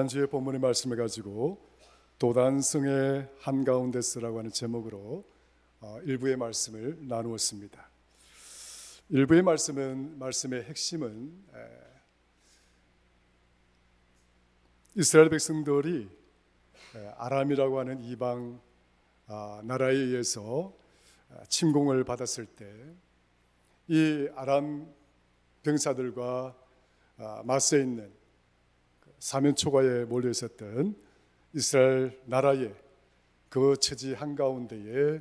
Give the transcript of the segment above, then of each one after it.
지난주에 본문의 말씀을 가지고 도단성의 한가운데서라고 하는 제목으로 일부의 말씀을 나누었습니다. 일부의 말씀의 핵심은 이스라엘 백성들이 아람이라고 하는 이방 나라에 의해서 침공을 받았을 때 이 아람 병사들과 맞서 있는 사면초가에 몰려 있었던 이스라엘 나라의 그 처지 한가운데에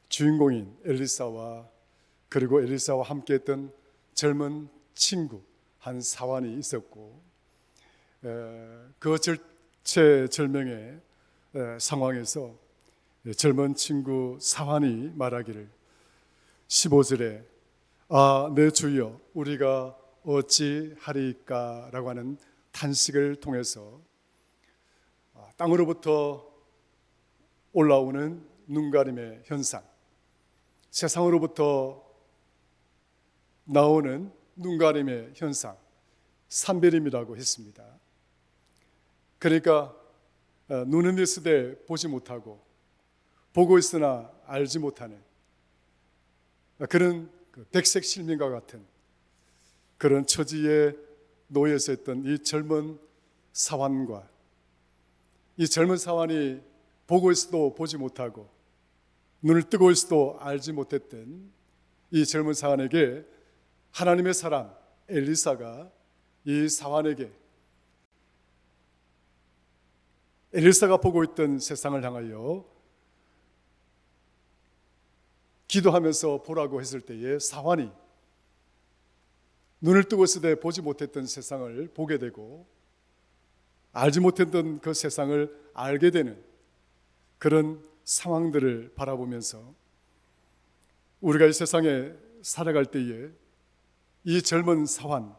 주인공인 엘리사와 그리고 엘리사와 함께했던 젊은 친구 한 사환이 있었고, 그 절체절명의 상황에서 젊은 친구 사환이 말하기를 15절에 내 주여 우리가 어찌하리까 라고 하는 탄식을 통해서 땅으로부터 올라오는 눈가림의 현상, 세상으로부터 나오는 눈가림의 현상, 산베림이라고 했습니다. 그러니까 눈은 있으되 보지 못하고 보고 있으나 알지 못하는 그런 백색 실민과 같은 그런 처지에 놓여서 있던 이 젊은 사환과 이 젊은 사환이 보고 있어도 보지 못하고 눈을 뜨고 있어도 알지 못했던 이 젊은 사환에게 하나님의 사람 엘리사가 이 사환에게 엘리사가 보고 있던 세상을 향하여 기도하면서 보라고 했을 때에 사환이 눈을 뜨고 있을 때 보지 못했던 세상을 보게 되고 알지 못했던 그 세상을 알게 되는 그런 상황들을 바라보면서 우리가 이 세상에 살아갈 때에 이 젊은 사환,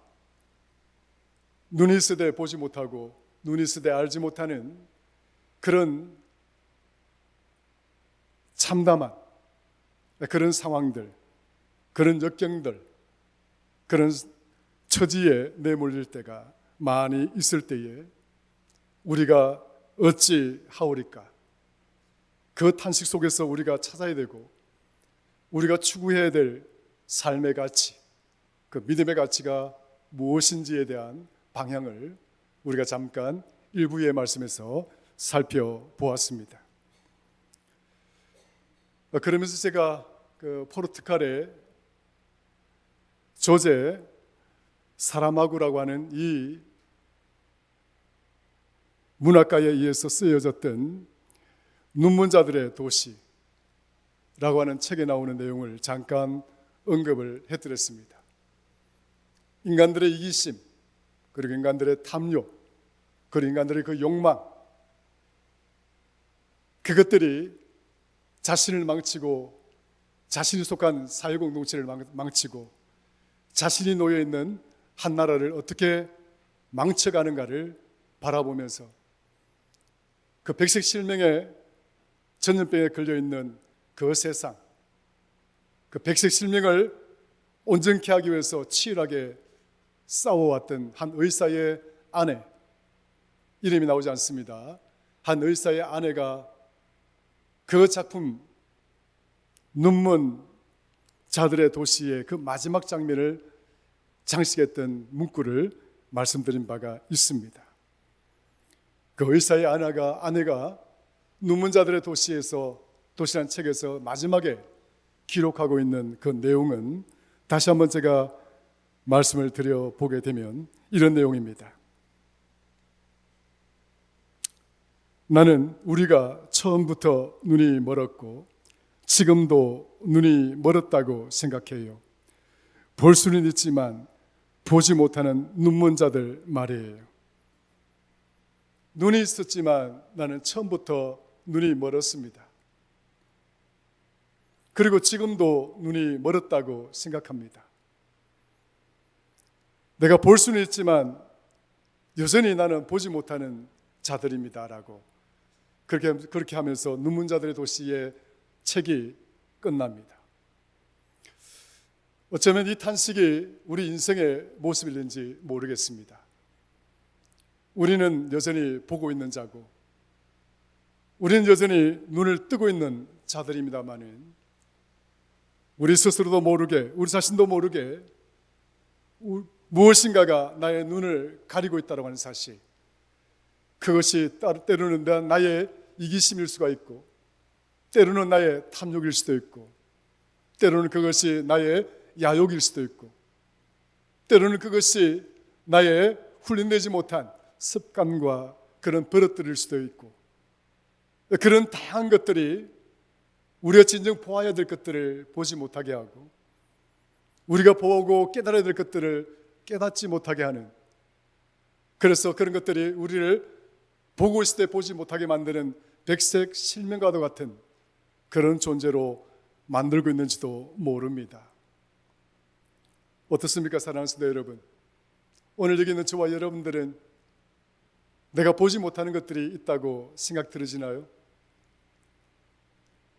눈이 있을 때 보지 못하고 눈이 있을 때 알지 못하는 그런 참담한 그런 상황들, 그런 역경들, 그런 처지에 내몰릴 때가 많이 있을 때에 우리가 어찌 하오리까? 그 탄식 속에서 우리가 찾아야 되고 우리가 추구해야 될 삶의 가치, 그 믿음의 가치가 무엇인지에 대한 방향을 우리가 잠깐 일부의 말씀에서 살펴보았습니다. 그러면서 제가 그 포르투갈의 조제 사라마구라고 하는 이 문학가에 의해서 쓰여졌던 눈먼자들의 도시라고 하는 책에 나오는 내용을 잠깐 언급을 해드렸습니다. 인간들의 이기심, 그리고 인간들의 탐욕, 그리고 인간들의 그 욕망, 그것들이 자신을 망치고 자신이 속한 사회공동체를 망치고 자신이 놓여있는 한 나라를 어떻게 망쳐가는가를 바라보면서 그 백색 실명의 전염병에 걸려있는 그 세상, 그 백색 실명을 온전케 하기 위해서 치열하게 싸워왔던 한 의사의 아내, 이름이 나오지 않습니다. 한 의사의 아내가 그 작품 눈먼 자들의 도시의 그 마지막 장면을 장식했던 문구를 말씀드린 바가 있습니다. 그 의사의 아내가 눈먼 자들의 도시라는 책에서 마지막에 기록하고 있는 그 내용은 다시 한번 제가 말씀을 드려보게 되면 이런 내용입니다. 나는 우리가 처음부터 눈이 멀었고 지금도 눈이 멀었다고 생각해요. 볼 수는 있지만 보지 못하는 눈먼 자들 말이에요. 눈이 있었지만 나는 처음부터 눈이 멀었습니다. 그리고 지금도 눈이 멀었다고 생각합니다. 내가 볼 수는 있지만 여전히 나는 보지 못하는 자들입니다라고 그렇게 하면서 눈먼 자들의 도시의 책이 끝납니다. 어쩌면 이 탄식이 우리 인생의 모습일는지 모르겠습니다. 우리는 여전히 보고 있는 자고 우리는 여전히 눈을 뜨고 있는 자들입니다마는 우리 스스로도 모르게 우리 자신도 모르게 무엇인가가 나의 눈을 가리고 있다고 하는 사실, 그것이 때로는 나의 이기심일 수가 있고 때로는 나의 탐욕일 수도 있고 때로는 그것이 나의 야욕일 수도 있고 때로는 그것이 나의 훈련되지 못한 습관과 그런 버릇들일 수도 있고, 그런 다양한 것들이 우리가 진정 보아야 될 것들을 보지 못하게 하고 우리가 보고 깨달아야 될 것들을 깨닫지 못하게 하는, 그래서 그런 것들이 우리를 보고 있을 때 보지 못하게 만드는 백색 실명과도 같은 그런 존재로 만들고 있는지도 모릅니다. 어떻습니까, 사랑하는 성도 여러분? 오늘 여기 있는 저와 여러분들은 내가 보지 못하는 것들이 있다고 생각 들으시나요?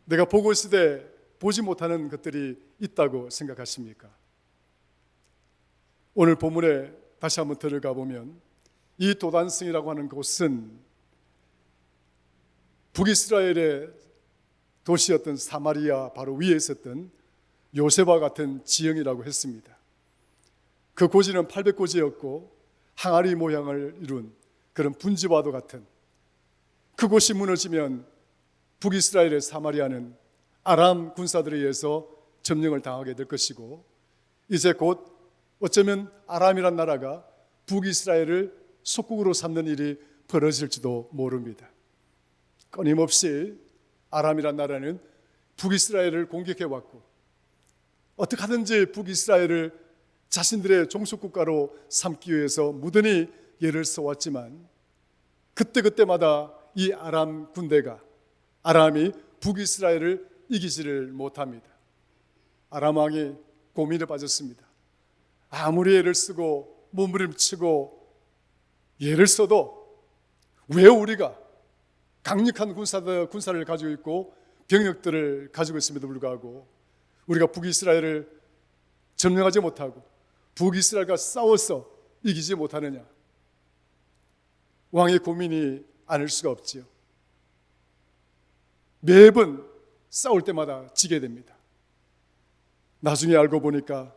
내가 보고 있을 때 보지 못하는 것들이 있다고 생각하십니까? 오늘 본문에 다시 한번 들어가 보면 이 도단성이라고 하는 곳은 북이스라엘의 도시였던 사마리아 바로 위에 있었던 요셉과 같은 지형이라고 했습니다. 그 고지는 800고지였고 항아리 모양을 이룬 그런 분지와도 같은, 그곳이 무너지면 북이스라엘의 사마리아는 아람 군사들에 의해서 점령을 당하게 될 것이고 이제 곧 어쩌면 아람이란 나라가 북이스라엘을 속국으로 삼는 일이 벌어질지도 모릅니다. 끊임없이 아람이란 나라는 북이스라엘을 공격해왔고 어떻게 하든지 북이스라엘을 자신들의 종속국가로 삼기 위해서 무던히 예를 써왔지만 그때마다 이 아람 군대가, 아람이 북이스라엘을 이기지를 못합니다. 아람 왕이 고민에 빠졌습니다. 아무리 애를 쓰고 몸부림치고 예를 써도 왜 우리가 강력한 군사를 가지고 있고 병력들을 가지고 있음에도 불구하고 우리가 북이스라엘을 점령하지 못하고 북이스라엘과 싸워서 이기지 못하느냐? 왕의 고민이 아닐 수가 없지요. 매번 싸울 때마다 지게 됩니다. 나중에 알고 보니까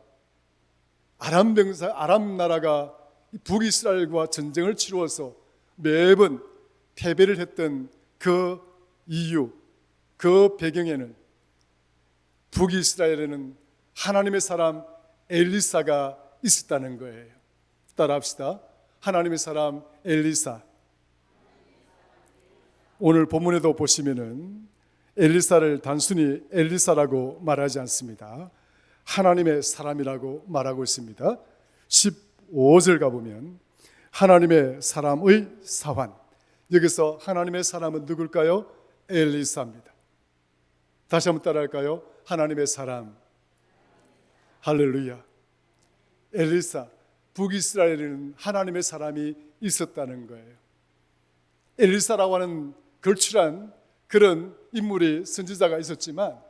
아람 나라가 북이스라엘과 전쟁을 치루어서 매번 패배를 했던 그 이유, 그 배경에는 북이스라엘에는 하나님의 사람 엘리사가 있었다는 거예요. 따라합시다. 하나님의 사람 엘리사. 오늘 본문에도 보시면은 엘리사를 단순히 엘리사라고 말하지 않습니다. 하나님의 사람이라고 말하고 있습니다. 15절 가보면 하나님의 사람의 사환, 여기서 하나님의 사람은 누굴까요? 엘리사입니다. 다시 한번 따라할까요? 하나님의 사람. 할렐루야. 엘리사, 북이스라엘에는 하나님의 사람이 있었다는 거예요. 엘리사라고 하는 걸출한 그런 인물이, 선지자가 있었지만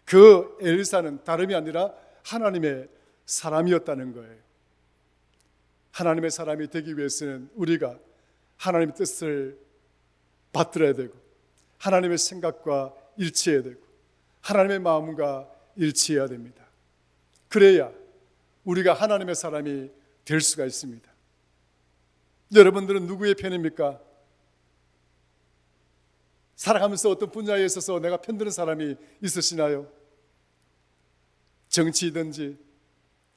그 엘리사는 다름이 아니라 하나님의 사람이었다는 거예요. 하나님의 사람이 되기 위해서는 우리가 하나님의 뜻을 받들어야 되고 하나님의 생각과 일치해야 되고 하나님의 마음과 일치해야 됩니다. 그래야 우리가 하나님의 사람이 될 수가 있습니다. 여러분들은 누구의 편입니까? 살아가면서 어떤 분야에 있어서 내가 편드는 사람이 있으시나요? 정치든지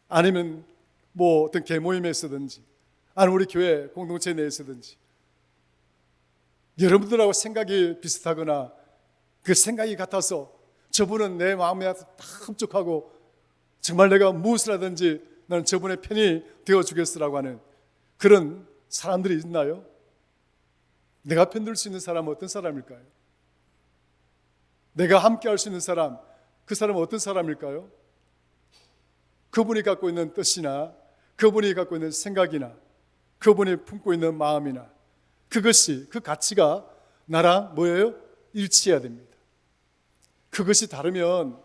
아니면 뭐 어떤 계모임에 있어든지 아니면 우리 교회 공동체 내에 있어든지 여러분들하고 생각이 비슷하거나 그 생각이 같아서 저분은 내 마음에 다 흡족하고 정말 내가 무엇을 하든지 나는 저분의 편이 되어주겠으라고 하는 그런 사람들이 있나요? 내가 편들 수 있는 사람은 어떤 사람일까요? 내가 함께 할 수 있는 사람, 그 사람은 어떤 사람일까요? 그분이 갖고 있는 뜻이나 그분이 갖고 있는 생각이나 그분이 품고 있는 마음이나 그것이, 그 가치가 나랑 뭐예요? 일치해야 됩니다. 그것이 다르면,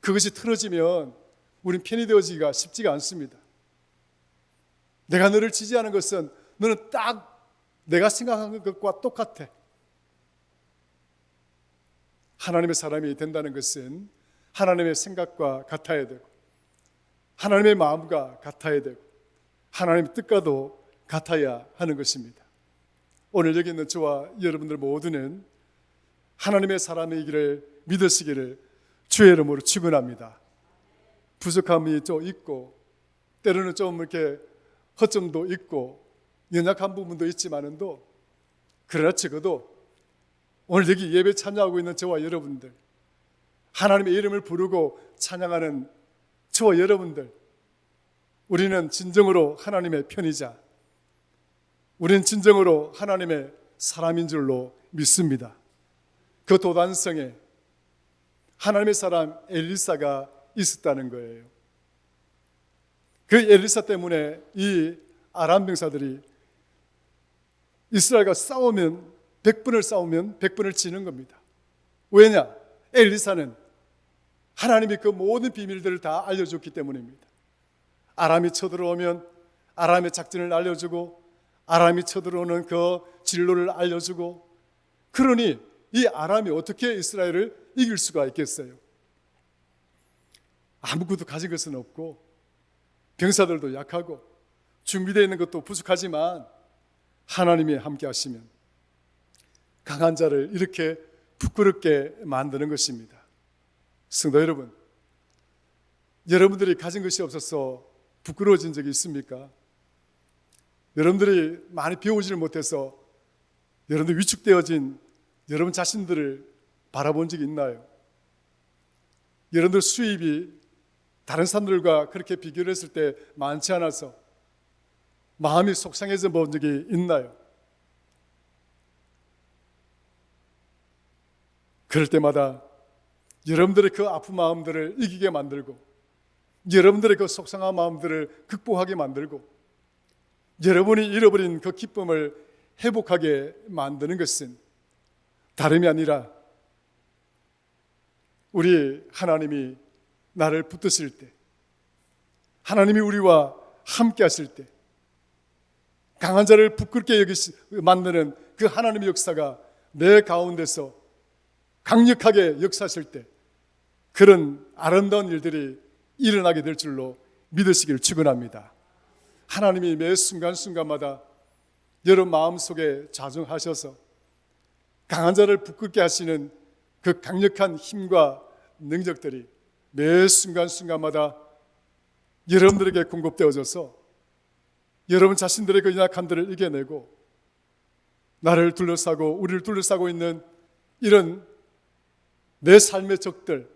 그것이 틀어지면 우린 편이 되어지기가 쉽지가 않습니다. 내가 너를 지지하는 것은 너는 딱 내가 생각한 것과 똑같아. 하나님의 사람이 된다는 것은 하나님의 생각과 같아야 되고 하나님의 마음과 같아야 되고 하나님의 뜻과도 같아야 하는 것입니다. 오늘 여기 있는 저와 여러분들 모두는 하나님의 사람이기를 믿으시기를 주의 이름으로 축원합니다. 부족함이 좀 있고 때로는 좀 이렇게 허점도 있고 연약한 부분도 있지만은도 그러나 적어도 오늘 여기 예배 참여하고 있는 저와 여러분들, 하나님의 이름을 부르고 찬양하는 저와 여러분들, 우리는 진정으로 하나님의 편이자 우리는 진정으로 하나님의 사람인 줄로 믿습니다. 그 도단성에 하나님의 사람 엘리사가 있었다는 거예요. 그 엘리사 때문에 이 아람 병사들이 이스라엘과 싸우면 100번을 싸우면 100번을 지는 겁니다. 왜냐? 엘리사는 하나님이 그 모든 비밀들을 다 알려줬기 때문입니다. 아람이 쳐들어오면 아람의 작전을 알려주고 아람이 쳐들어오는 그 진로를 알려주고, 그러니 이 아람이 어떻게 이스라엘을 이길 수가 있겠어요? 아무것도 가진 것은 없고 병사들도 약하고 준비되어 있는 것도 부족하지만 하나님이 함께 하시면 강한 자를 이렇게 부끄럽게 만드는 것입니다. 성도 여러분, 여러분들이 가진 것이 없어서 부끄러워진 적이 있습니까? 여러분들이 많이 배우지를 못해서 여러분들 위축되어진 여러분 자신들을 바라본 적이 있나요? 여러분들 수입이 다른 사람들과 그렇게 비교를 했을 때 많지 않아서 마음이 속상해져 본 적이 있나요? 그럴 때마다 여러분들의 그 아픈 마음들을 이기게 만들고 여러분들의 그 속상한 마음들을 극복하게 만들고 여러분이 잃어버린 그 기쁨을 회복하게 만드는 것은 다름이 아니라 우리 하나님이 나를 붙드실 때, 하나님이 우리와 함께 하실 때, 강한 자를 부끄럽게 만드는 그 하나님의 역사가 내 가운데서 강력하게 역사하실 때 그런 아름다운 일들이 일어나게 될 줄로 믿으시기를 축원합니다. 하나님이 매 순간순간마다 여러분 마음속에 자정하셔서 강한 자를 부끄럽게 하시는 그 강력한 힘과 능력들이 매 순간순간마다 여러분들에게 공급되어져서 여러분 자신들의 그 연약함들을 이겨내고 나를 둘러싸고 우리를 둘러싸고 있는 이런 내 삶의 적들,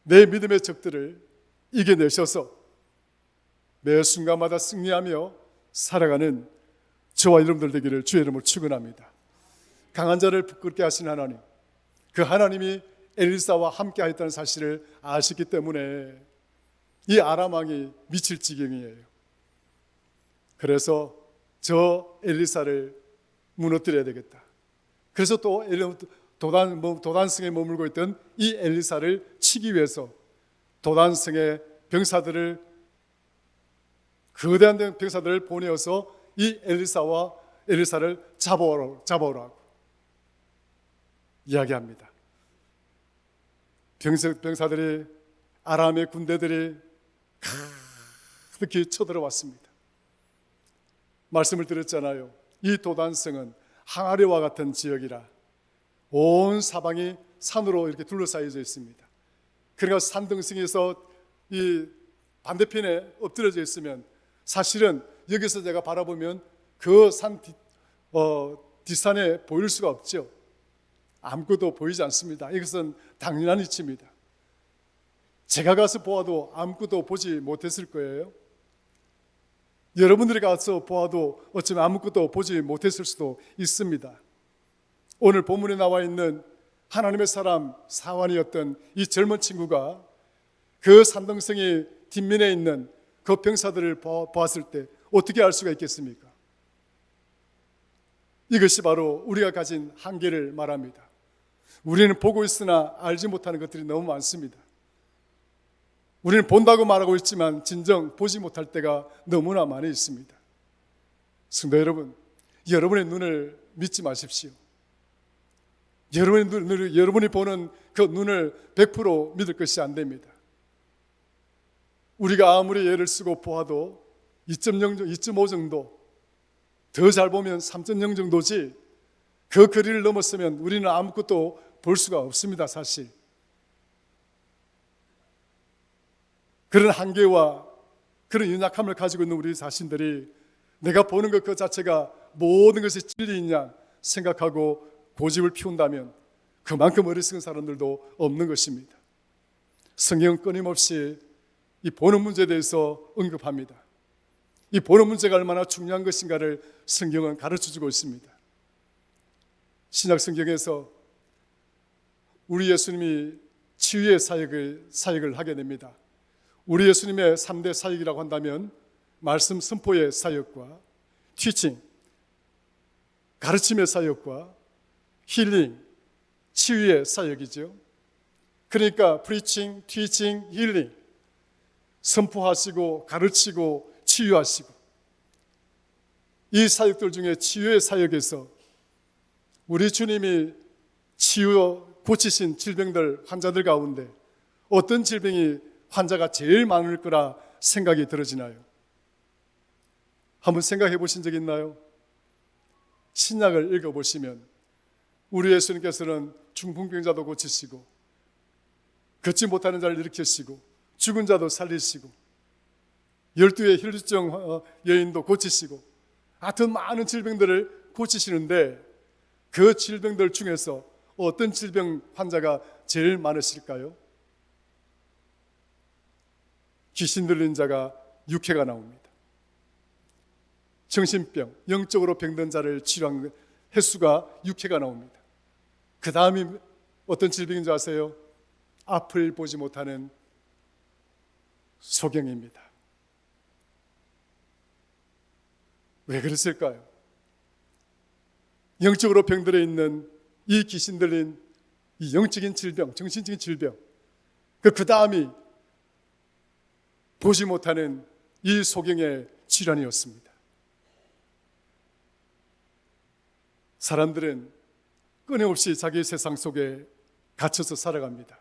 내 믿음의 적들을 이겨내셔서 매 순간마다 승리하며 살아가는 저와 여러분들 되기를 주의 이름으로 축원합니다. 강한 자를 부끄럽게 하신 하나님, 그 하나님이 엘리사와 함께 하였다는 사실을 아시기 때문에 이 아람 왕이 미칠 지경이에요. 그래서 저 엘리사를 무너뜨려야 되겠다. 그래서 또 도단성에 머물고 있던 이 엘리사를 치기 위해서 도단성의 병사들을, 거대한 병사들을 보내어서 이 엘리사를 잡아오라고 이야기합니다. 병사들이, 아람의 군대들이 가득히 쳐들어왔습니다. 말씀을 드렸잖아요. 이 도단성은 항아리와 같은 지역이라 온 사방이 산으로 이렇게 둘러싸여져 있습니다. 그러니까 산등성에서 이 반대편에 엎드려져 있으면 사실은 여기서 제가 바라보면 그 산 뒷산에 보일 수가 없죠. 아무것도 보이지 않습니다. 이것은 당연한 이치입니다. 제가 가서 보아도 아무것도 보지 못했을 거예요. 여러분들이 가서 보아도 어쩌면 아무것도 보지 못했을 수도 있습니다. 오늘 본문에 나와 있는 하나님의 사람 사환이었던 이 젊은 친구가 그 산등성이 뒷면에 있는 그 병사들을 보았을 때 어떻게 알 수가 있겠습니까? 이것이 바로 우리가 가진 한계를 말합니다. 우리는 보고 있으나 알지 못하는 것들이 너무 많습니다. 우리는 본다고 말하고 있지만 진정 보지 못할 때가 너무나 많이 있습니다. 성도 여러분, 여러분의 눈을 믿지 마십시오. 여러분이 보는 그 눈을 100% 믿을 것이 안 됩니다. 우리가 아무리 예를 쓰고 보아도 2.0, 2.5 정도, 더 잘 보면 3.0 정도지 그 거리를 넘었으면 우리는 아무것도 볼 수가 없습니다, 사실. 그런 한계와 그런 연약함을 가지고 있는 우리 자신들이 내가 보는 것 그 자체가 모든 것이 진리이냐 생각하고 고집을 피운다면 그만큼 어리석은 사람들도 없는 것입니다. 성경은 끊임없이 이 보는 문제에 대해서 언급합니다. 이 보는 문제가 얼마나 중요한 것인가를 성경은 가르쳐주고 있습니다. 신약 성경에서 우리 예수님이 치유의 사역을 하게 됩니다. 우리 예수님의 3대 사역이라고 한다면 말씀 선포의 사역과 티칭, 가르침의 사역과 힐링, 치유의 사역이죠. 그러니까 프리칭, 티칭, 힐링, 선포하시고 가르치고 치유하시고, 이 사역들 중에 치유의 사역에서 우리 주님이 고치신 질병들, 환자들 가운데 어떤 질병이 환자가 제일 많을 거라 생각이 들어지나요? 한번 생각해 보신 적 있나요? 신약을 읽어보시면 우리 예수님께서는 중풍병자도 고치시고, 걷지 못하는 자를 일으키시고, 죽은 자도 살리시고, 12의 혈루증 여인도 고치시고, 하여튼 많은 질병들을 고치시는데 그 질병들 중에서 어떤 질병 환자가 제일 많으실까요? 귀신 들린 자가 6회가 나옵니다. 정신병, 영적으로 병든 자를 치료한 횟수가 6회가 나옵니다. 그 다음이 어떤 질병인 줄 아세요? 앞을 보지 못하는 소경입니다. 왜 그랬을까요? 영적으로 병들어 있는 이 귀신 들린 이 영적인 질병, 정신적인 질병, 그 다음이 보지 못하는 이 소경의 질환이었습니다. 사람들은 끊임없이 자기 세상 속에 갇혀서 살아갑니다.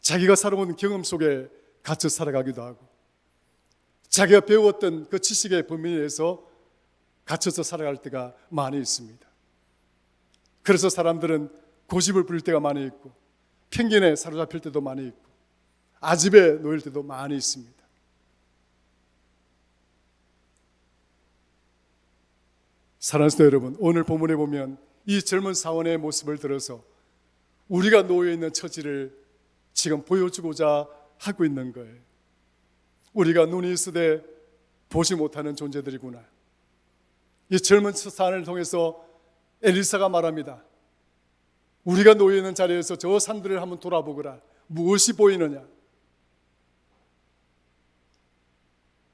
자기가 살아온 경험 속에 갇혀 살아가기도 하고, 자기가 배웠던 그 지식의 범위 내에서 갇혀서 살아갈 때가 많이 있습니다. 그래서 사람들은 고집을 부릴 때가 많이 있고, 편견에 사로잡힐 때도 많이 있고, 아집에 놓일 때도 많이 있습니다. 사랑하는 성도 여러분, 오늘 본문에 보면 이 젊은 사원의 모습을 들어서 우리가 놓여있는 처지를 지금 보여주고자 하고 있는 거예요. 우리가 눈이 있으되 보지 못하는 존재들이구나. 이 젊은 사안을 통해서 엘리사가 말합니다. 우리가 놓여있는 자리에서 저 산들을 한번 돌아보거라. 무엇이 보이느냐?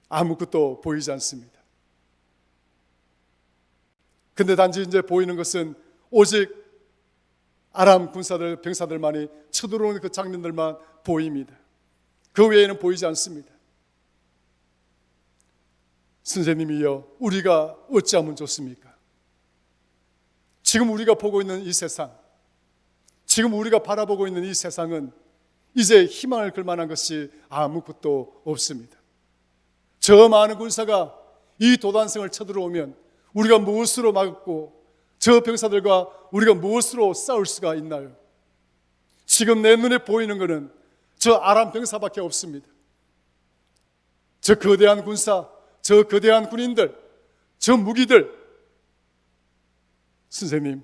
아무것도 보이지 않습니다. 근데 단지 이제 보이는 것은 오직 아람 군사들, 병사들만이 쳐들어오는 그 장면들만 보입니다. 그 외에는 보이지 않습니다. 선생님이여, 우리가 어찌하면 좋습니까? 지금 우리가 보고 있는 이 세상, 지금 우리가 바라보고 있는 이 세상은 이제 희망을 걸 만한 것이 아무것도 없습니다. 저 많은 군사가 이 도단성을 쳐들어오면 우리가 무엇으로 막고, 저 병사들과 우리가 무엇으로 싸울 수가 있나요? 지금 내 눈에 보이는 것은 저 아람 병사밖에 없습니다. 저 거대한 군사, 저 거대한 군인들, 저 무기들. 선생님,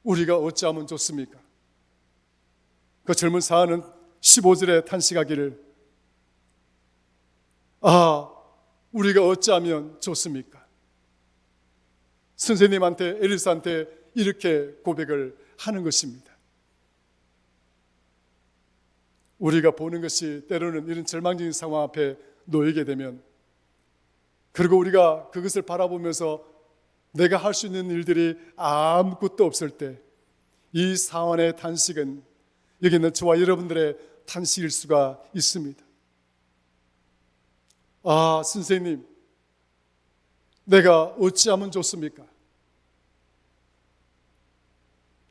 우리가 어찌하면 좋습니까? 그 젊은 사안은 15절에 탄식하기를, 우리가 어찌하면 좋습니까? 선생님한테, 엘리사한테 이렇게 고백을 하는 것입니다. 우리가 보는 것이 때로는 이런 절망적인 상황 앞에 놓이게 되면, 그리고 우리가 그것을 바라보면서 내가 할 수 있는 일들이 아무것도 없을 때, 이 사원의 탄식은 여기 있는 저와 여러분들의 탄식일 수가 있습니다. 선생님, 내가 어찌하면 좋습니까?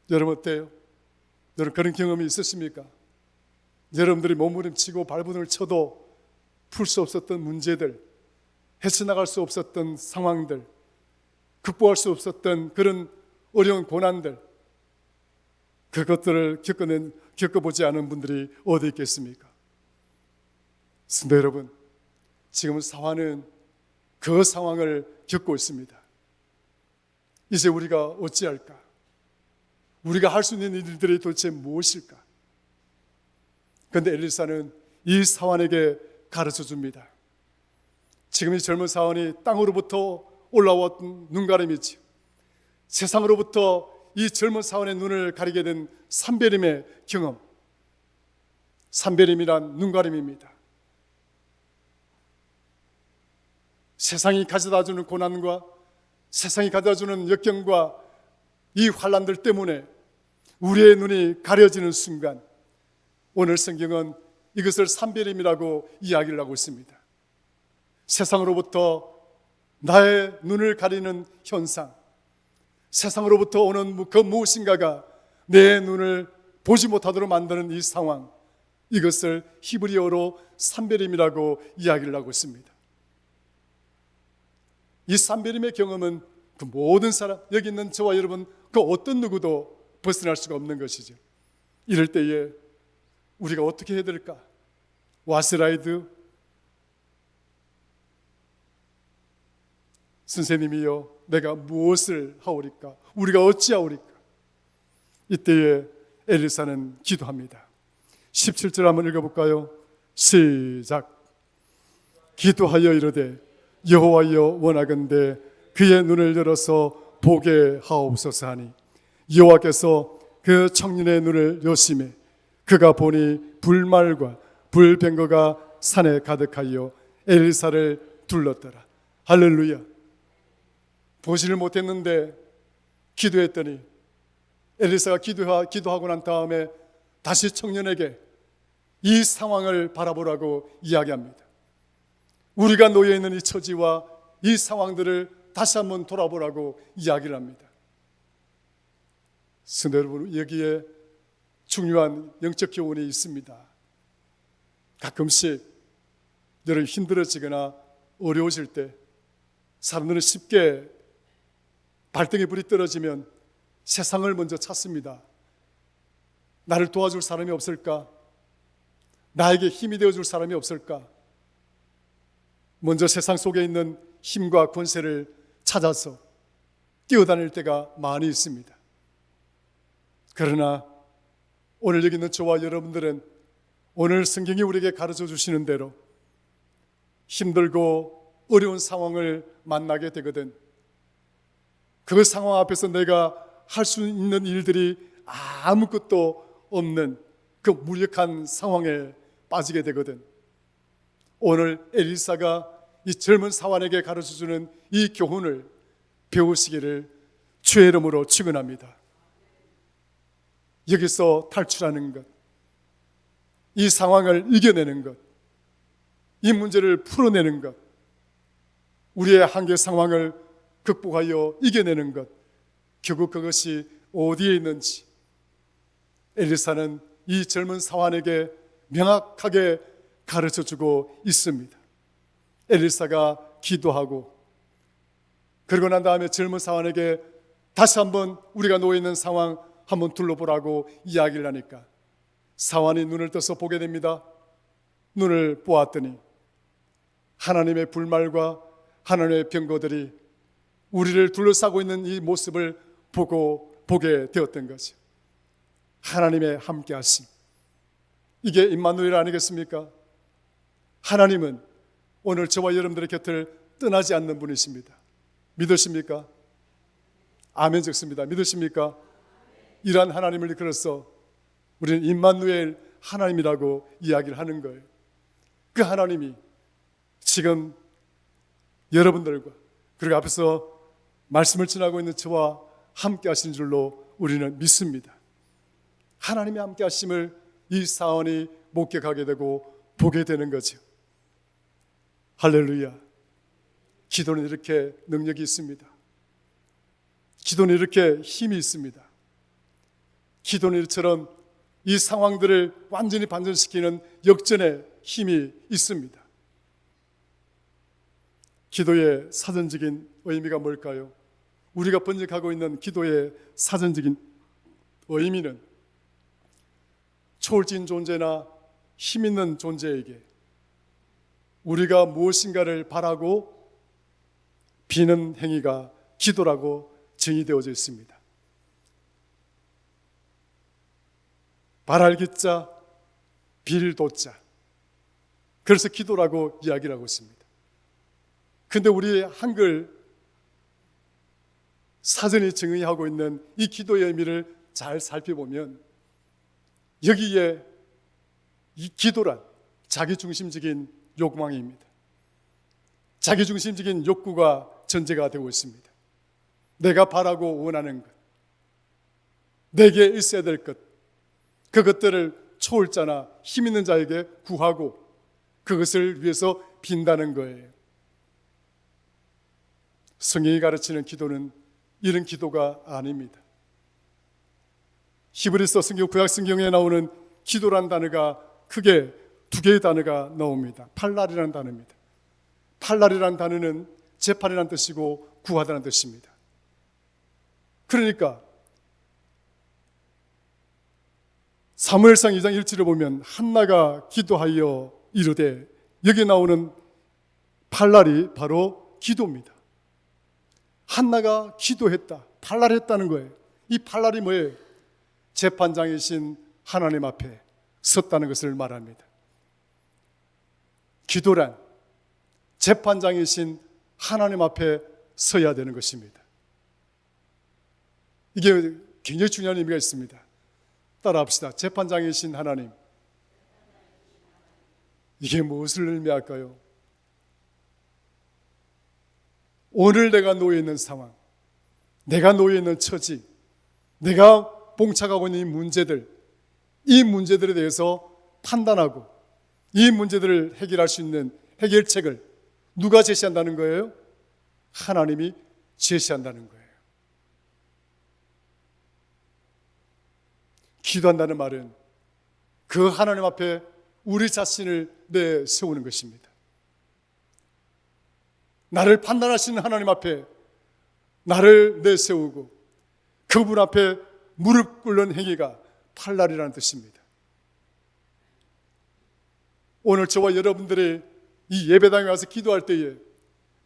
여러분 어때요? 여러분 그런 경험이 있으십니까? 여러분들이 몸부림치고 발버둥을 쳐도 풀 수 없었던 문제들, 헤쳐나갈 수 없었던 상황들, 극복할 수 없었던 그런 어려운 고난들, 그것들을 겪어보지 않은 분들이 어디 있겠습니까? 성도 여러분, 지금 사화는 그 상황을 겪고 있습니다. 이제 우리가 어찌할까? 우리가 할 수 있는 일들이 도대체 무엇일까? 그런데 엘리사는 이 사환에게 가르쳐 줍니다. 지금 이 젊은 사환이 땅으로부터 올라왔던 눈가림이지, 세상으로부터 이 젊은 사환의 눈을 가리게 된 산베림의 경험, 산베림이란 눈가림입니다. 세상이 가져다주는 고난과 세상이 가져다주는 역경과 이 환난들 때문에 우리의 눈이 가려지는 순간, 오늘 성경은 이것을 산베림이라고 이야기를 하고 있습니다. 세상으로부터 나의 눈을 가리는 현상, 세상으로부터 오는 그 무엇인가가 내 눈을 보지 못하도록 만드는 이 상황, 이것을 히브리어로 산베림이라고 이야기를 하고 있습니다. 이 산베림의 경험은 그 모든 사람, 여기 있는 저와 여러분 그 어떤 누구도 벗어날 수가 없는 것이죠. 이럴 때에 우리가 어떻게 해야 될까? 와스라이드 선생님이여 내가 무엇을 하오리까? 우리가 어찌하오리까? 이때에 엘리사는 기도합니다. 17절 한번 읽어볼까요? 시작. 기도하여 이르되 여호와여 원하건대 그의 눈을 열어서 보게 하옵소서 하니 여호와께서 그 청년의 눈을 여심해 그가 보니 불말과 불병거가 산에 가득하여 엘리사를 둘렀더라. 할렐루야. 보지를 못했는데 기도했더니 엘리사가 기도하고 난 다음에 다시 청년에게 이 상황을 바라보라고 이야기합니다. 우리가 놓여있는 이 처지와 이 상황들을 다시 한번 돌아보라고 이야기를 합니다. 성도 여러분, 여기에 중요한 영적 교훈이 있습니다. 가끔씩 여러분 힘들어지거나 어려워질 때 사람들은 쉽게 발등에 불이 떨어지면 세상을 먼저 찾습니다. 나를 도와줄 사람이 없을까? 나에게 힘이 되어줄 사람이 없을까? 먼저 세상 속에 있는 힘과 권세를 찾아서 뛰어다닐 때가 많이 있습니다. 그러나 오늘 여기 있는 저와 여러분들은 오늘 성경이 우리에게 가르쳐 주시는 대로 힘들고 어려운 상황을 만나게 되거든 그 상황 앞에서 내가 할 수 있는 일들이 아무것도 없는 그 무력한 상황에 빠지게 되거든. 오늘 엘리사가 이 젊은 사환에게 가르쳐주는 이 교훈을 배우시기를 주의 이름으로 축원합니다. 여기서 탈출하는 것, 이 상황을 이겨내는 것, 이 문제를 풀어내는 것, 우리의 한계 상황을 극복하여 이겨내는 것, 결국 그것이 어디에 있는지 엘리사는 이 젊은 사환에게 명확하게 가르쳐주고 있습니다. 엘리사가 기도하고 그러고 난 다음에 젊은 사환에게 다시 한번 우리가 놓여있는 상황 한번 둘러보라고 이야기를 하니까 사환이 눈을 떠서 보게 됩니다. 눈을 보았더니 하나님의 불말과 하나님의 병거들이 우리를 둘러싸고 있는 이 모습을 보게 되었던 거죠. 하나님의 함께하심, 이게 임마누엘 아니겠습니까? 하나님은 오늘 저와 여러분들의 곁을 떠나지 않는 분이십니다. 믿으십니까? 아멘 적습니다. 믿으십니까? 이러한 하나님을 이끌어서 우리는 임마누엘 하나님이라고 이야기를 하는 거예요. 그 하나님이 지금 여러분들과 그리고 앞에서 말씀을 전하고 있는 저와 함께 하신 줄로 우리는 믿습니다. 하나님의 함께 하심을 이 사원이 목격하게 되고 보게 되는 거죠. 할렐루야. 기도는 이렇게 능력이 있습니다. 기도는 이렇게 힘이 있습니다. 기도는 이처럼 이 상황들을 완전히 반전시키는 역전의 힘이 있습니다. 기도의 사전적인 의미가 뭘까요? 우리가 번역하고 있는 기도의 사전적인 의미는 초월적인 존재나 힘 있는 존재에게 우리가 무엇인가를 바라고 비는 행위가 기도라고 정의되어져 있습니다. 바랄 기자, 빌 도자. 그래서 기도라고 이야기를 하고 있습니다. 근데 우리 한글 사전이 정의하고 있는 이 기도의 의미를 잘 살펴보면 여기에 이 기도란 자기중심적인 욕망입니다. 자기중심적인 욕구가 전제가 되고 있습니다. 내가 바라고 원하는 것, 내게 있어야 될 것, 그것들을 초월자나 힘 있는 자에게 구하고 그것을 위해서 빈다는 거예요. 성경이 가르치는 기도는 이런 기도가 아닙니다. 히브리서 성경 구약 성경에 나오는 기도란 단어가 크게 두 개의 단어가 나옵니다. 팔랄이라는 단어입니다. 팔랄이라는 단어는 재판이라는 뜻이고 구하다는 뜻입니다. 그러니까 사무엘상 2장 1절을 보면 한나가 기도하여 이르되, 여기 나오는 팔랄이 바로 기도입니다. 한나가 기도했다, 팔랄했다는 거예요. 이 팔랄이 뭐예요? 재판장이신 하나님 앞에 섰다는 것을 말합니다. 기도란 재판장이신 하나님 앞에 서야 되는 것입니다. 이게 굉장히 중요한 의미가 있습니다. 따라합시다. 재판장이신 하나님. 이게 무엇을 의미할까요? 오늘 내가 놓여 있는 상황, 내가 놓여 있는 처지, 내가 봉착하고 있는 이 문제들에 대해서 판단하고 이 문제들을 해결할 수 있는 해결책을 누가 제시한다는 거예요? 하나님이 제시한다는 거예요. 기도한다는 말은 그 하나님 앞에 우리 자신을 내세우는 것입니다. 나를 판단하시는 하나님 앞에 나를 내세우고 그분 앞에 무릎 꿇는 행위가 팔랄이라는 뜻입니다. 오늘 저와 여러분들이 이 예배당에 와서 기도할 때에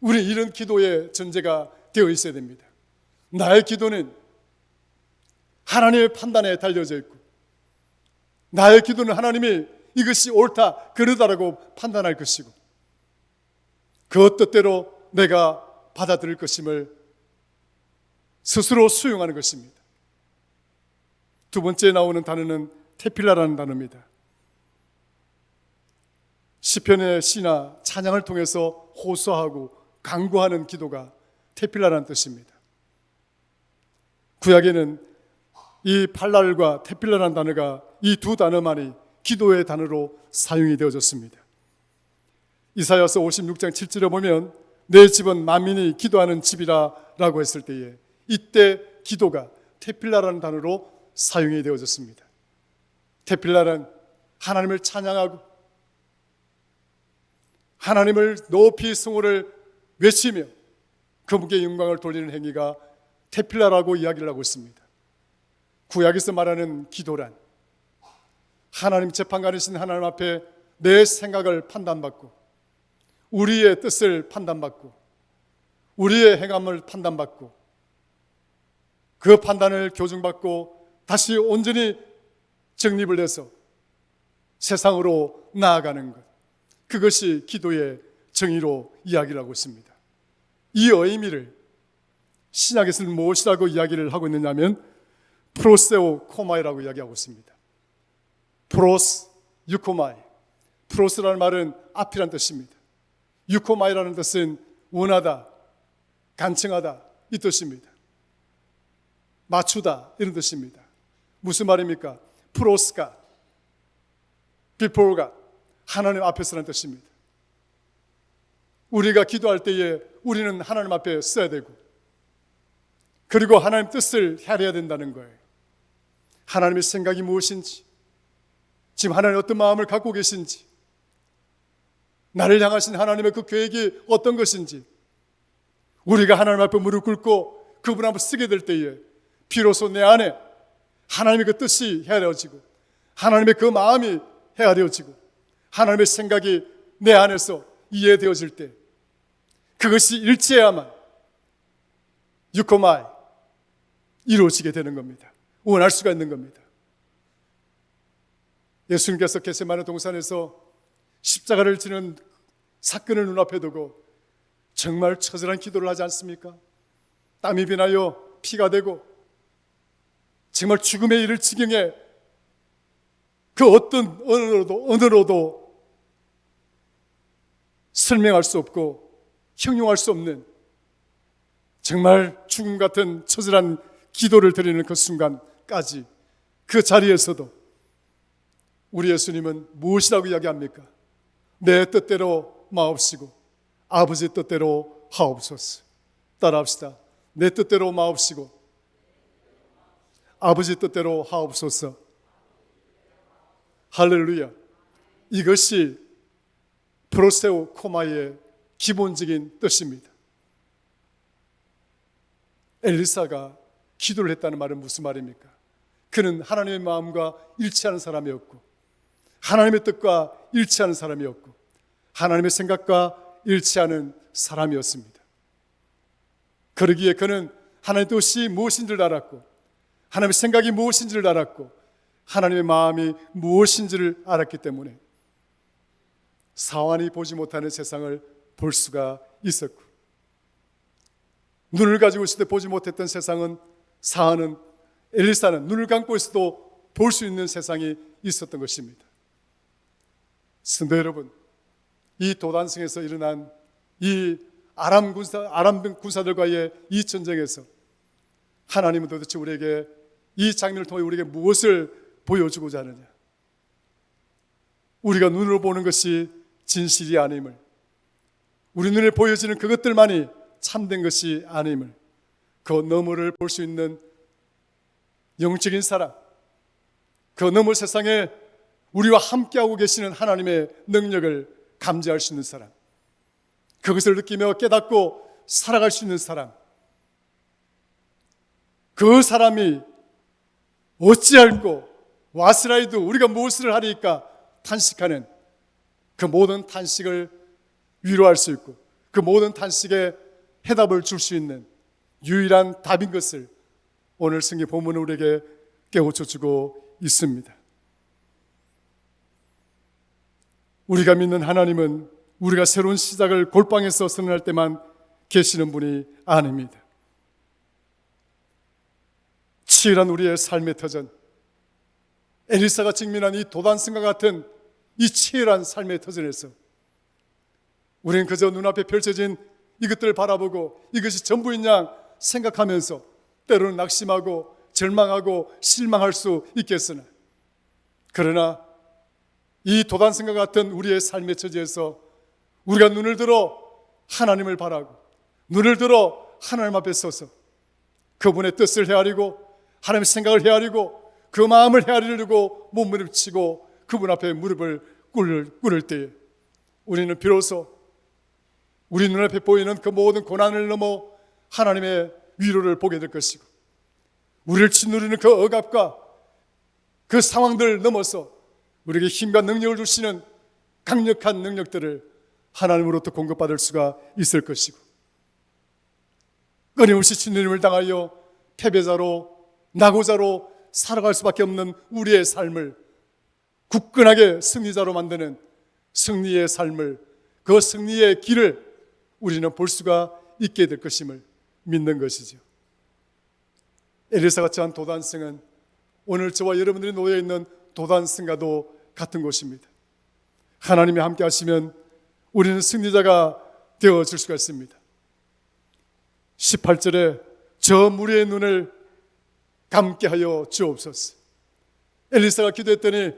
우리 이런 기도의 전제가 되어 있어야 됩니다. 나의 기도는 하나님의 판단에 달려져 있고, 나의 기도는 하나님이 이것이 옳다, 그러다라고 판단할 것이고, 그 뜻대로 내가 받아들일 것임을 스스로 수용하는 것입니다. 두 번째 나오는 단어는 테필라라는 단어입니다. 시편의 시나 찬양을 통해서 호소하고 간구하는 기도가 테필라라는 뜻입니다. 구약에는 이 팔랄과 테필라라는 단어가 이 두 단어만이 기도의 단어로 사용이 되어졌습니다. 이사야서 56장 7절에 보면 내 집은 만민이 기도하는 집이라 라고 했을 때에 이때 기도가 테필라라는 단어로 사용이 되어졌습니다. 테필라는 하나님을 찬양하고 하나님을 높이 승호를 외치며 그분께 영광을 돌리는 행위가 테필라라고 이야기를 하고 있습니다. 구약에서 말하는 기도란 하나님 재판관이신 하나님 앞에 내 생각을 판단받고 우리의 뜻을 판단받고 우리의 행함을 판단받고 그 판단을 교정받고 다시 온전히 정립을 해서 세상으로 나아가는 것, 그것이 기도의 정의로 이야기를 하고 있습니다. 이 의미를 신약에서는 무엇이라고 이야기를 하고 있느냐면 프로세오 코마이라고 이야기하고 있습니다. 프로스, 유코마이. 프로스라는 말은 앞이라는 뜻입니다. 유코마이라는 뜻은 원하다, 간청하다 이 뜻입니다. 맞추다 이런 뜻입니다. 무슨 말입니까? 프로스가, before가 하나님 앞에서라는 뜻입니다. 우리가 기도할 때에 우리는 하나님 앞에 써야 되고, 그리고 하나님 뜻을 헤아려야 된다는 거예요. 하나님의 생각이 무엇인지, 지금 하나님 어떤 마음을 갖고 계신지, 나를 향하신 하나님의 그 계획이 어떤 것인지, 우리가 하나님 앞에 무릎 꿇고 그분 앞에 쓰게 될 때에 비로소 내 안에 하나님의 그 뜻이 헤아려지고, 하나님의 그 마음이 헤아려지고, 하나님의 생각이 내 안에서 이해되어질 때, 그것이 일치해야만 유코마이 이루어지게 되는 겁니다. 원할 수가 있는 겁니다. 예수님께서 겟세마네 동산에서 십자가를 지는 사건을 눈앞에 두고 정말 처절한 기도를 하지 않습니까? 땀이 비나여 피가 되고 정말 죽음에 이를 지경에 그 어떤 언어로도 설명할 수 없고 형용할 수 없는 정말 죽음 같은 처절한 기도를 드리는 그 순간까지, 그 자리에서도 우리 예수님은 무엇이라고 이야기합니까? 내 뜻대로 마옵시고 아버지 뜻대로 하옵소서. 따라합시다. 내 뜻대로 마옵시고 아버지 뜻대로 하옵소서. 할렐루야. 이것이 프로세오 코마의 기본적인 뜻입니다. 엘리사가 기도를 했다는 말은 무슨 말입니까? 그는 하나님의 마음과 일치하는 사람이었고, 하나님의 뜻과 일치하는 사람이었고, 하나님의 생각과 일치하는 사람이었습니다. 그러기에 그는 하나님의 뜻이 무엇인지를 알았고, 하나님의 생각이 무엇인지를 알았고, 하나님의 마음이 무엇인지를 알았기 때문에 사환이 보지 못하는 세상을 볼 수가 있었고, 눈을 가지고 있을 때 보지 못했던 세상은 사환은, 엘리사는 눈을 감고 있어도 볼 수 있는 세상이 있었던 것입니다. 성도 여러분, 이 도단성에서 일어난 이 아람 군사들과의 이 전쟁에서 하나님은 도대체 우리에게 이 장면을 통해 우리에게 무엇을 보여주고자 하느냐? 우리가 눈으로 보는 것이 진실이 아님을, 우리 눈에 보여지는 그것들만이 참된 것이 아님을, 그 너머를 볼 수 있는 영적인 사람, 그 너머 세상에 우리와 함께하고 계시는 하나님의 능력을 감지할 수 있는 사람, 그것을 느끼며 깨닫고 살아갈 수 있는 사람, 그 사람이 어찌할꼬 와스라이도 우리가 무엇을 하리까 탄식하는 그 모든 탄식을 위로할 수 있고, 그 모든 탄식에 해답을 줄 수 있는 유일한 답인 것을 오늘 성경 본문은 우리에게 깨우쳐 주고 있습니다. 우리가 믿는 하나님은 우리가 새로운 시작을 골방에서 선언할 때만 계시는 분이 아닙니다. 치열한 우리의 삶의 터전, 엘리사가 직면한 이 도단성과 같은 이 치열한 삶의 터전에서 우리는 그저 눈앞에 펼쳐진 이것들을 바라보고 이것이 전부인 양 생각하면서 때로는 낙심하고 절망하고 실망할 수 있겠으나, 그러나 이 도단성과 같은 우리의 삶의 처지에서 우리가 눈을 들어 하나님을 바라고 눈을 들어 하나님 앞에 서서 그분의 뜻을 헤아리고 하나님의 생각을 헤아리고 그 마음을 헤아리려고 몸부림치고 그분 앞에 무릎을 꿇을 때에 우리는 비로소 우리 눈앞에 보이는 그 모든 고난을 넘어 하나님의 위로를 보게 될 것이고, 우리를 짓누르는 그 억압과 그 상황들을 넘어서 우리에게 힘과 능력을 주시는 강력한 능력들을 하나님으로부터 공급받을 수가 있을 것이고, 끊임없이 짓누림을 당하여 패배자로 낙오자로 살아갈 수밖에 없는 우리의 삶을 굳건하게 승리자로 만드는 승리의 삶을, 그 승리의 길을 우리는 볼 수가 있게 될 것임을 믿는 것이죠. 엘리사가 처한 도단성은 오늘 저와 여러분들이 놓여 있는 도단성과도 같은 것입니다. 하나님이 함께 하시면 우리는 승리자가 되어질 수가 있습니다. 18절에 저 무리의 눈을 감게 하여 주옵소서. 엘리사가 기도했더니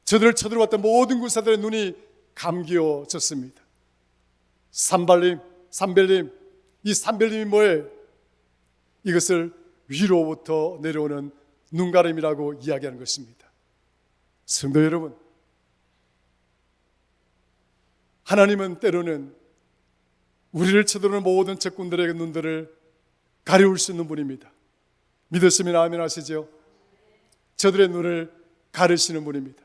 저들을 쳐들어왔던 모든 군사들의 눈이 감기어졌습니다. 산발림, 산벨림, 이 산벨림이 뭐예요? 이것을 위로부터 내려오는 눈가림이라고 이야기하는 것입니다. 성도 여러분, 하나님은 때로는 우리를 쳐들어오는 모든 적군들의 눈들을 가려울 수 있는 분입니다. 믿으시면 아멘 하시죠? 저들의 눈을 가르시는 분입니다.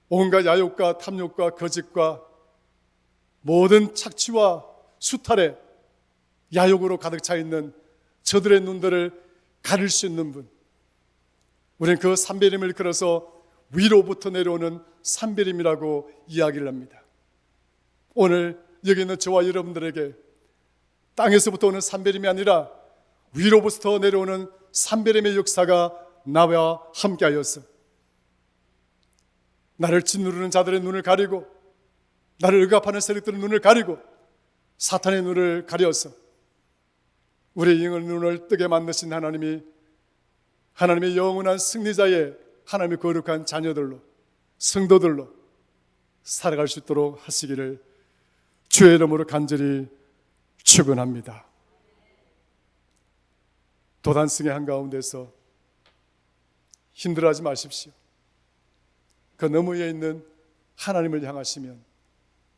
온갖 야욕과 탐욕과 거짓과 모든 착취와 수탈에 야욕으로 가득 차 있는 저들의 눈들을 가릴 수 있는 분, 우리는 그 산베림을 걸어서 위로부터 내려오는 산베림이라고 이야기를 합니다. 오늘 여기 있는 저와 여러분들에게 땅에서부터 오는 산베림이 아니라 위로부터 내려오는 산베림의 역사가 나와 함께하여서 나를 짓누르는 자들의 눈을 가리고, 나를 억압하는 세력들의 눈을 가리고, 사탄의 눈을 가려서 우리의 영의 눈을 뜨게 만드신 하나님이 하나님의 영원한 승리자의 하나님의 거룩한 자녀들로, 성도들로 살아갈 수 있도록 하시기를 주의 이름으로 간절히 축원합니다. 도단성의 한가운데서 힘들어하지 마십시오. 그 너머에 있는 하나님을 향하시면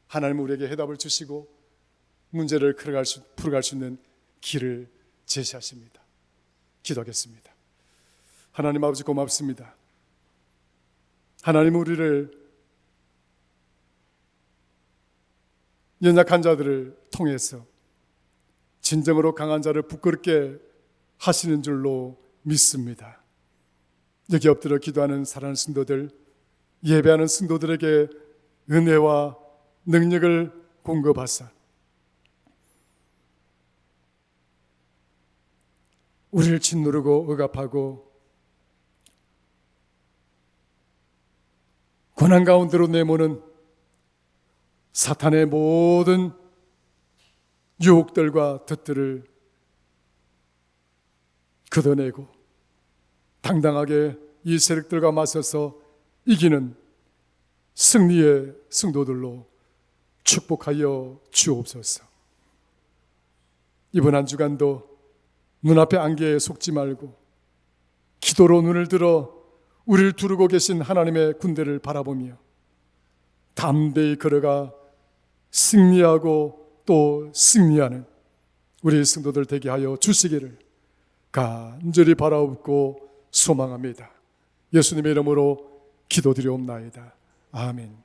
하나님은 우리에게 해답을 주시고 문제를 풀어갈 수 있는 길을 제시하십니다. 기도하겠습니다. 하나님 아버지 고맙습니다. 하나님 우리를 연약한 자들을 통해서 진정으로 강한 자를 부끄럽게 하시는 줄로 믿습니다. 여기 엎드려 기도하는 사랑하는 성도들, 예배하는 성도들에게 은혜와 능력을 공급하사 우리를 짓누르고 억압하고 고난 가운데로 내모는 사탄의 모든 유혹들과 덫들을 걷어내고 당당하게 이 세력들과 맞서서 이기는 승리의 성도들로 축복하여 주옵소서. 이번 한 주간도 눈앞의 안개에 속지 말고 기도로 눈을 들어 우리를 두르고 계신 하나님의 군대를 바라보며 담대히 걸어가 승리하고 또 승리하는 우리 성도들 되게 하여 주시기를 간절히 바라옵고 소망합니다. 예수님의 이름으로 기도드리옵나이다. 아멘.